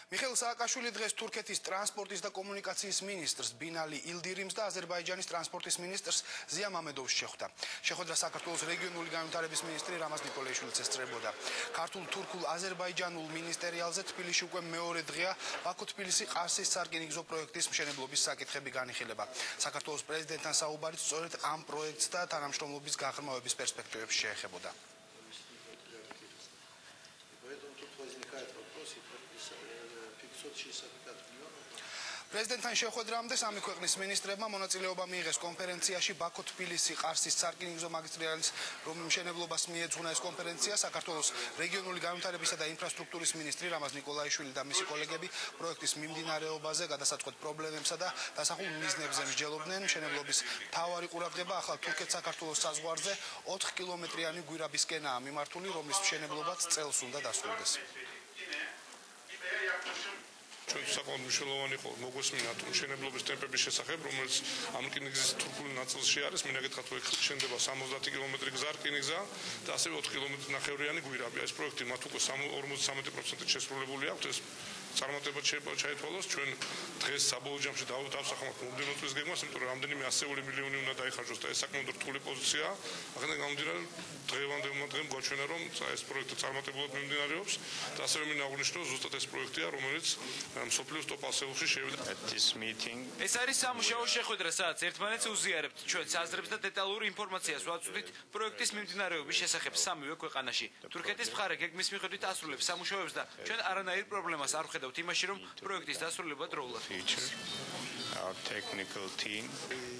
მიხეილ სააკაშვილი დღეს თურქეთის ტრანსპორტის და კომუნიკაციის მინისტრს ბინალი ილდირიმს და აზერბაიჯანის ტრანსპორტის მინისტრს ზია მამედოვს შეხვდა. შეხვედრა საქართველოს რეგიონული განვითარების მინისტრი რამაზ ნიკოლაიშვილიც ესწრებოდა. ქართულ-თურქულ-აზერბაიჯანულ მინისტერიალზე თბილისში უკვე მეორე დღეა ბაქო-თბილისი-ყარსის სარკინიგზო პროექტის მშენებლობის საკითხები განიხილება. საქართველოს პრეზიდენტთან საუბარიც სწორედ ამ პროექტს და თანამშრომლობის გაღრმავების პერსპექტივებს შეეხებოდა. Поэтому тут возникает вопрос и 560 миллионов. Პრეზიდენტთან შეხვედრამდე სამი ქვეყნის მინისტრებმა მონაწილეობა მიიღეს კონფერენციაში ბაქო-თბილისი-ყარსის სარკინიგზო მაგისტრალის მშენებლობას მიეძღვნა ეს კონფერენცია. საქართველოს რეგიონული განვითარებისა და ინფრასტრუქტურის მინისტრი რამაზ ნიკოლაიშვილი და მისი კოლეგები პროექტის მიმდინარეობაზე, გადასაწყვეტ პრობლემებსა და დასახულ მიზნებზე მსჯელობდნენ. მშენებლობის მთავარი ყურადღება ახალ თურქეთ-საქართველოს საზღვარზე 4 კილომეტრიანი გვირაბისკენაა მიმართული, რომლის მშენებლობაც წელს უნდა დასრულდეს. საკმაოდ მნიშვნელოვანი იყო მოგვესმინათ მშენებლობის ტემპების შესახებ, რომელიც ამ რკინიგზის თურქული ნაწილში არის. მინაკითხათ, რომ შენდება 70 კილომეტრი გზა რკინიგზა და ასევე 4 კილომეტრი ნახევრიანი გვირაბი. ეს პროექტი მათ უკვე 53% შესრულებული აქვს. ეს წარმატება ჩაითვალოს. ჩვენ დღეს საბოლოო ჯამში დავსახმავთ მომდევნო წლის გეგმას, იმიტომ რომ რამდენიმე ასეული მილიონი უნდა დაიხარჯოს და ეს საკმაოდ რთული პოზიცია. აქედან გამომდინარე, დღევანდელმა დღემ გვაჩვენა, რომ ეს პროექტი წარმატებულად მიმდინარეობს და ასევე მინდა აღვნიშნო, ზუსტად ეს პროექტია, რომელიც მსოფლიოს ტოპ 10-ში შევიდა. ეს არის სამუშაო შეხვედრა, სადაც ერთმანეთს უზიარებთ ჩვენს აზრებს და დეტალურ ინფორმაციას ვაწვდით პროექტის მიმდინარეობის შესახებ სამივე ქვეყანაში. თურქეთის მხარე გეგმის მიხედვით ასრულებს სამუშაოებს და ჩვენ არანაირ პრობლემას არ ვხედავთ იმაში, რომ პროექტის დასრულება დროულად.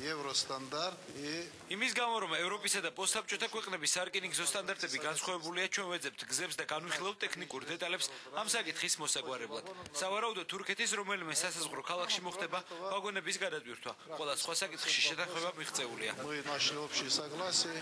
Евростандартი იმის გამო, რომ ევროპისა და პოსტსაბჭოთა ქვეყნების სარკინიგზო სტანდარტები განსხვავებულია, ჩვენ ვეძებთ გზებს და განვიხილავთ ტექნიკურ დეტალებს ამ საკითხის მოსაგვარებლად. სავარაუდოდ თურქეთის რომელიმე სასაზღვრო ქალაქში მოხდება ვაგონების გადატვირთვა. ყველა სხვა საკითხში შეთანხმება მიღწეულია. мы нашли общий согласие.